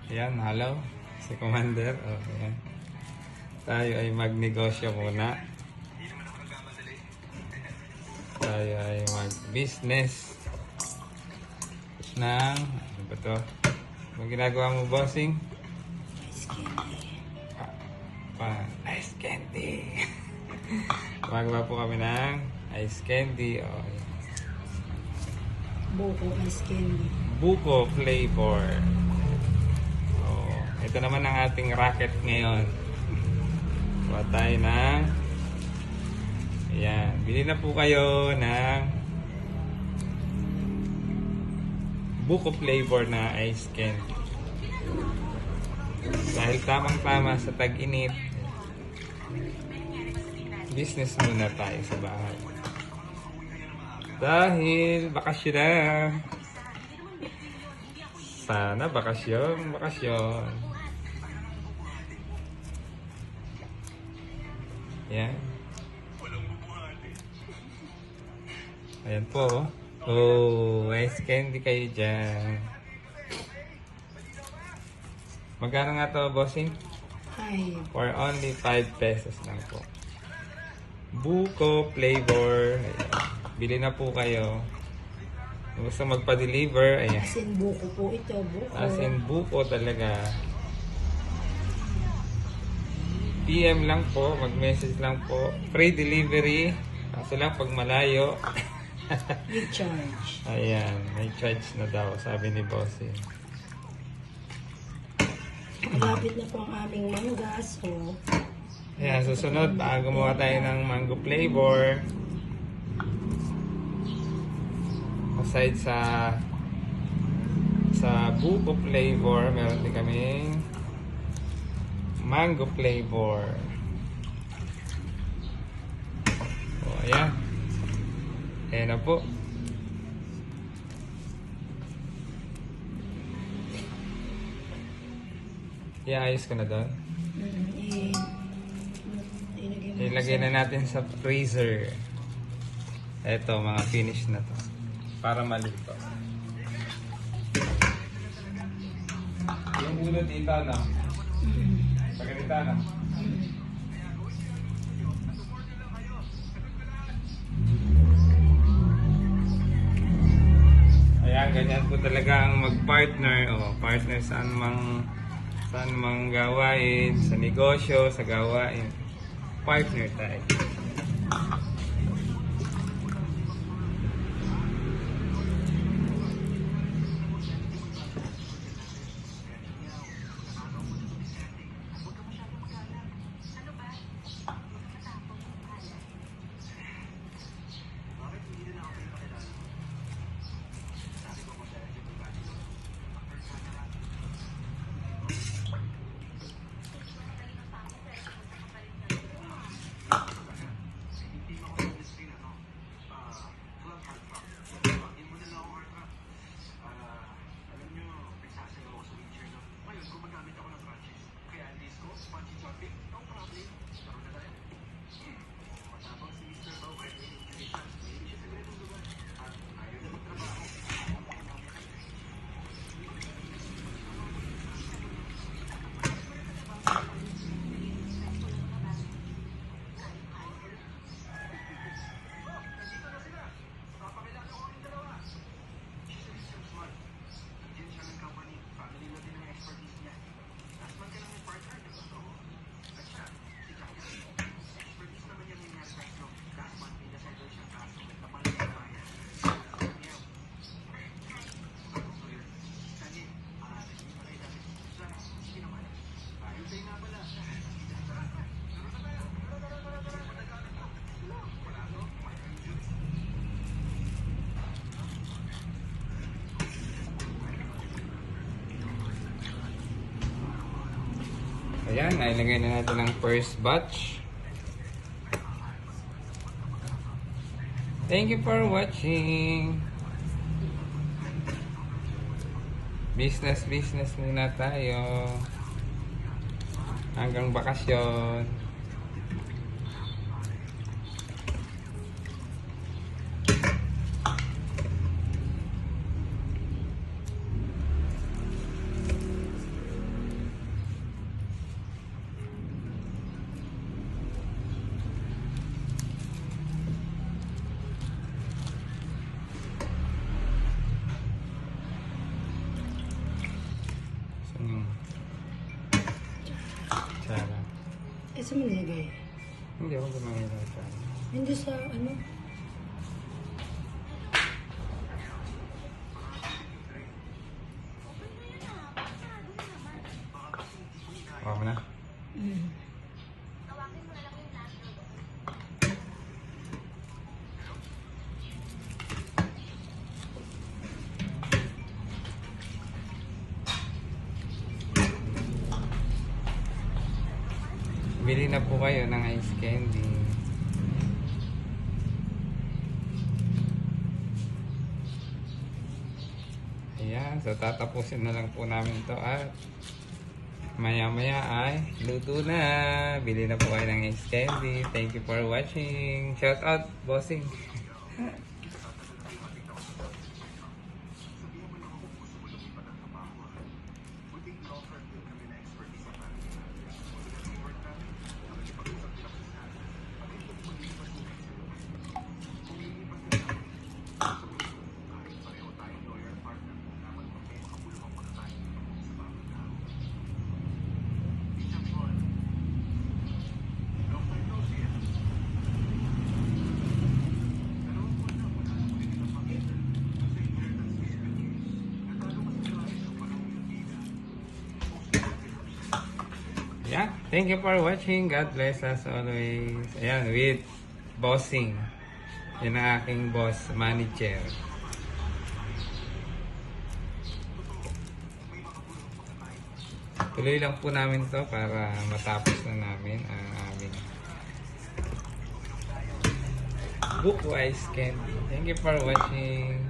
Ayan, hello. Si Commander. Oh, ayan. Tayo ay magnegosyo muna. Tayo ay mag-business ng... Ano ba to? Anong ginagawa mo, bossing? Ice candy. Ice candy. Gumagawa po kami ng ice candy. Oh, ayan. Buko ice candy. Buko flavor. Oh, ito naman ang ating racket ngayon. Kuha tayo ng... Ayan. Bili na po kayo ng buko flavor na ice candy. Dahil tamang-tama sa tag-init, business muna tayo sa bahay. Dahil bakasyon na. Sana bakasyon. Yan. Ayan po. Oh, ice candy kayo dyan. Magkano nga to, bossing? Ay, For only 5 pesos lang po. Buko flavor. Ayan. Bili na po kayo. Kung gusto magpa-deliver, ayan. as in buko po ito. Buko. As in buko talaga. PM lang po, mag-message lang po. Free delivery. Kaso lang pag malayo. With charge. Ayan, may charge na daw, sabi ni Bossy. Malapit na po ang aming mangga. So, Ayan, susunod, gumawa tayo ng mango flavor. Aside sa buko flavor, meron din kaming mango flavor. O, ayan. Ayan na po. Iayos ko na doon. Ilagay na natin sa freezer. Eto, mga finish na to. Para malito. Yung ulo dito, no? Paganita, no? Ayan, ganyan po talaga ang mag-partner. O, partner saan mang gawain, sa negosyo, sa gawain. Partner tayo. Ayan, nailagay na natin ang first batch. Thank you for watching. Business muna tayo. Hanggang bakasyon. Tsara. Eh, saan mo nilagay? Hindi ako gumamit ng tsara. Hindi sa ano? Kuha mo na. Mm. Bili na po kayo ng ice candy. Ayan, so tatapusin na lang po namin to at maya-maya ay luto na. Bili na po kayo ng ice candy. Thank you for watching. Shout out, bossing. Yeah, thank you for watching. God bless us always. Ayan, with bossing. Yan ang aking boss, manager. Tuloy lang po namin to para matapos na namin ang aming book ice candy. Thank you for watching.